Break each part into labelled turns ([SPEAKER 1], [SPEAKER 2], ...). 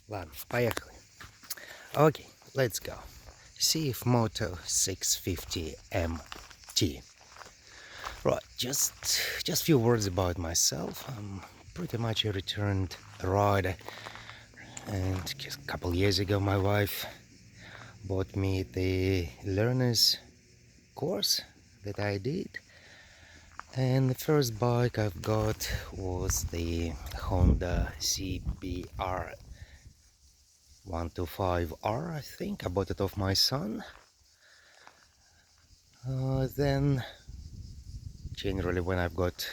[SPEAKER 1] Ладно, поехали. Okay, let's go. CFMOTO 650 MT. Right, just few words about myself. I'm pretty much a returned rider, and just a couple years ago my wife bought me the learner's course that I did, and the first bike I've got was the Honda CBR 125R, I think. I bought it off my son. Then generally when I've got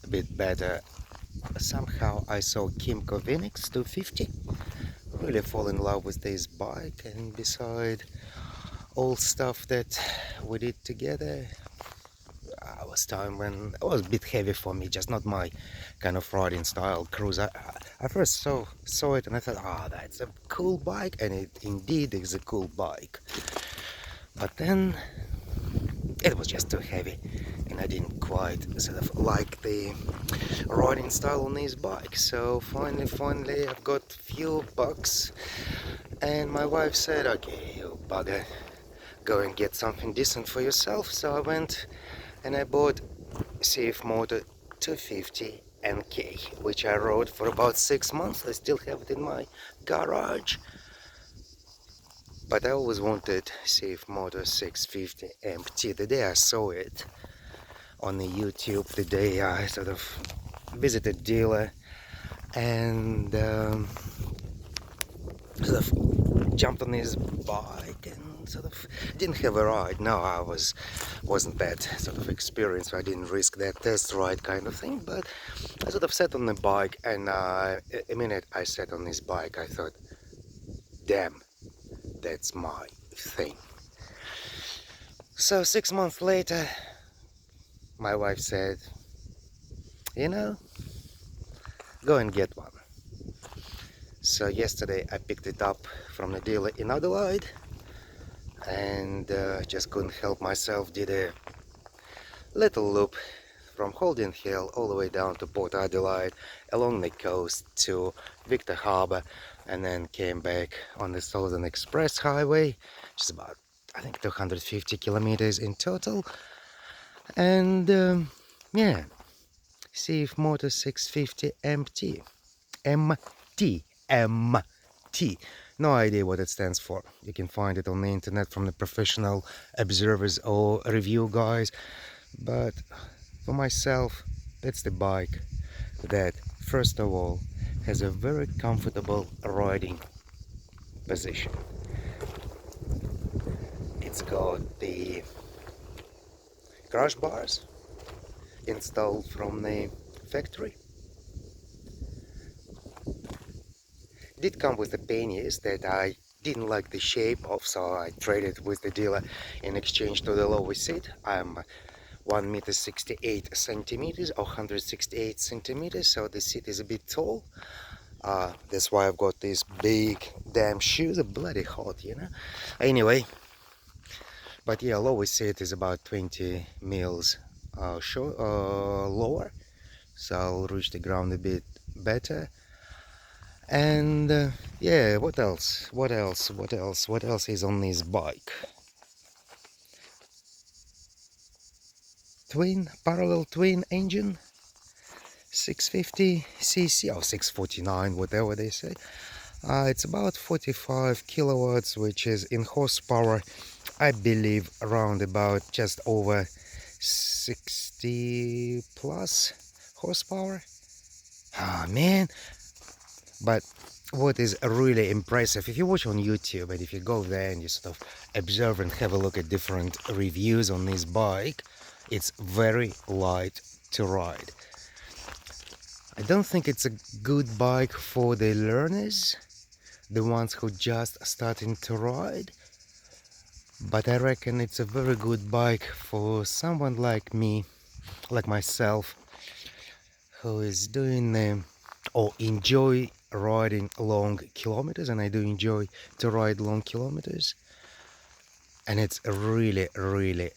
[SPEAKER 1] a bit better, somehow I saw Kimco Phoenix 250. Really fall in love with this bike, and beside all stuff that we did together, it was time when it was a bit heavy for me, just not my kind of riding style cruise. I first saw it and I thought, that's a cool bike, and it indeed is a cool bike. But then it was just too heavy, and I didn't quite sort of like the riding style on this bike. So finally I've got few bucks, and my wife said, okay, you bugger, go and get something decent for yourself. So I went and I bought CFMOTO 250 NK, which I rode for about 6 months. I still have it in my garage. But I always wanted CFMOTO 650 MT. The day I saw it on the YouTube, the day I sort of visited dealer and sort of jumped on his bike and sort of didn't have a ride. No, wasn't that sort of experience. I didn't risk that test ride kind of thing. But I sort of sat on the bike, and a minute I sat on this bike, I thought, damn, that's my thing. So 6 months later, my wife said, you know, go and get one. So yesterday I picked it up from the dealer in Adelaide, and just couldn't help myself. Did a little loop from Holden Hill all the way down to Port Adelaide, along the coast to Victor Harbour, and then came back on the Southern Express Highway, which is about, I think, 250 kilometers in total. And yeah, CFMOTO 650 MT. MT. No idea what it stands for. You can find it on the internet from the professional observers or review guys. But for myself, that's the bike that, first of all, has a very comfortable riding position. It's got the crash bars installed from the factory. Did come with the panniers that I didn't like the shape of, so I traded with the dealer in exchange to the lower seat. I'm 1 meter 68 centimeters or 168 centimeters, so the seat is a bit tall. That's why I've got these big damn shoes. They're bloody hot, you know. Anyway, but yeah, lower seat is about 20 mils lower, so I'll reach the ground a bit better. And yeah, what else is on this bike? Parallel twin engine, 650 cc or 649, whatever they say. It's about 45 kilowatts, which is in horsepower, I believe, around about just over 60 plus horsepower. Man. But what is really impressive, if you watch on YouTube and if you go there and you sort of observe and have a look at different reviews on this bike, it's very light to ride. I don't think it's a good bike for the learners, the ones who just starting to ride, but I reckon it's a very good bike for someone like me, like myself, who is doing or enjoy riding long kilometers, and I do enjoy to ride long kilometers, and it's a really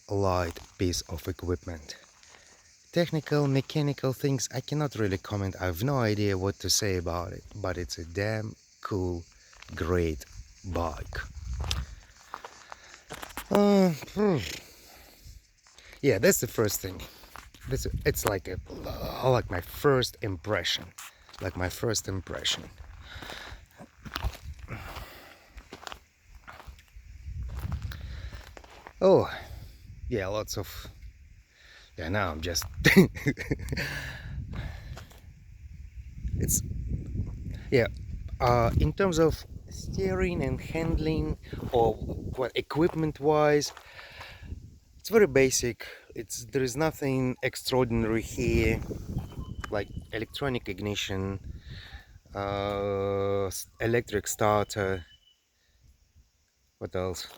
[SPEAKER 1] light piece of equipment. Technical, mechanical things I cannot really comment. I have no idea what to say about it, but it's a damn cool, great bike. Yeah, that's the first thing. It's like like my first impression. Like my first impression. Oh, yeah, lots of. Yeah, now I'm just. It's yeah. In terms of steering and handling, or what equipment-wise, it's very basic. There is nothing extraordinary here, like electronic ignition, electric starter. What else?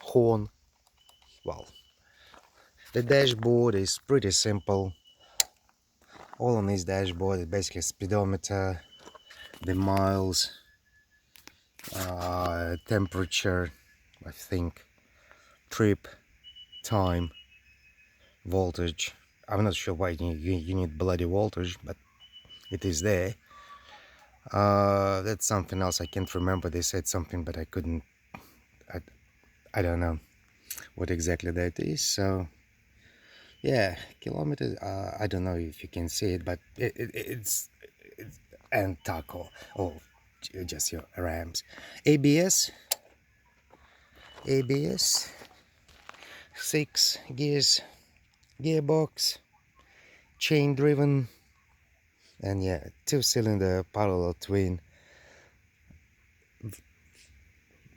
[SPEAKER 1] Horn. Well, the dashboard is pretty simple. All on this dashboard is basically speedometer, the miles, temperature, I think, trip, time, voltage. I'm not sure why you need bloody voltage, but it is there. That's something else I can't remember. They said something, but I couldn't. I don't know what exactly that is. So yeah, kilometers. I don't know if you can see it, but it's and taco. Oh, just your rams. ABS. ABS. 6 gears. Gearbox. Chain driven. And yeah, 2-cylinder parallel twin.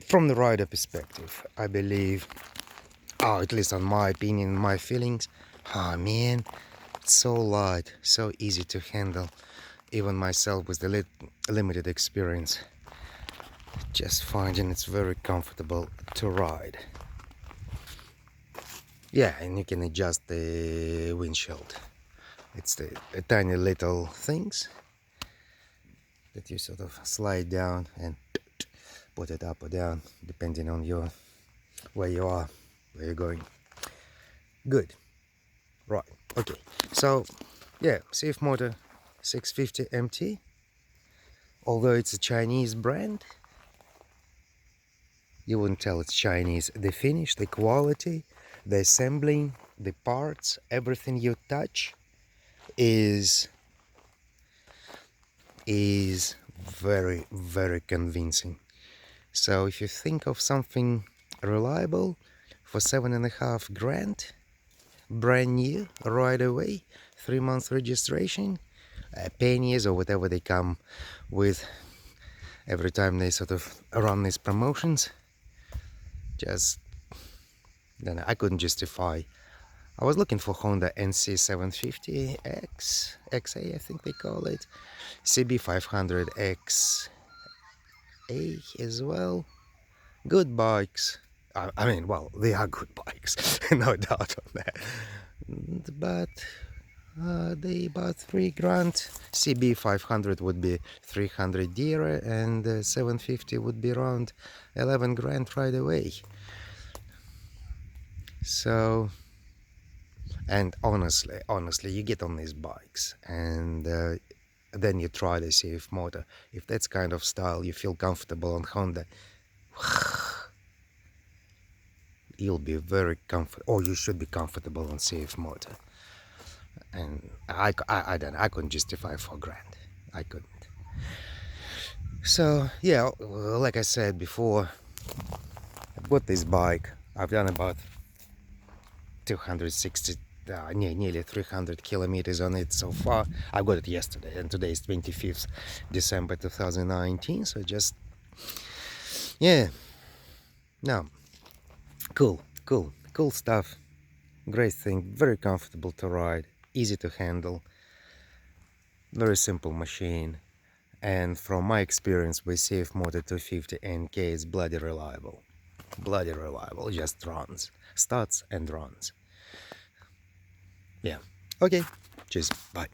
[SPEAKER 1] From the rider perspective, I believe, at least on my opinion, my feelings, man, it's so light, so easy to handle. Even myself with the limited experience, just finding it's very comfortable to ride. Yeah, and you can adjust the windshield. It's the tiny little things that you sort of slide down and put it up or down depending on where you are, where you're going. Good. Right. Okay. So yeah, CFMOTO 650 MT. Although it's a Chinese brand, you wouldn't tell it's Chinese. The finish, the quality, the assembling, the parts, everything you touch is very, very convincing. So if you think of something reliable for 7.5 grand, brand new, right away, 3 months registration, pennies or whatever they come with every time they sort of run these promotions, just then I couldn't justify. I was looking for Honda NC750X, XA I think they call it, CB500X A as well. Good bikes. I mean, well, they are good bikes, no doubt on that. But they about 3 grand. CB500 would be 300 dearer, and 750 would be around 11 grand right away. So, and honestly, you get on these bikes and then you try the CFMOTO. If that's kind of style you feel comfortable on Honda, you'll be very comfortable, or you should be comfortable on CFMOTO. And I don't know, I couldn't justify 4 grand. I couldn't. So yeah, like I said before, I've got this bike. I've done about 260, nearly 300 kilometers on it so far. I got it yesterday, and today is 25th December 2019. So just, yeah, no, cool stuff. Great thing, very comfortable to ride, easy to handle, very simple machine. And from my experience with CFMOTO 250 NK, it's bloody reliable. Bloody reliable, just runs. Starts and runs. Yeah. Okay. Cheers. Bye.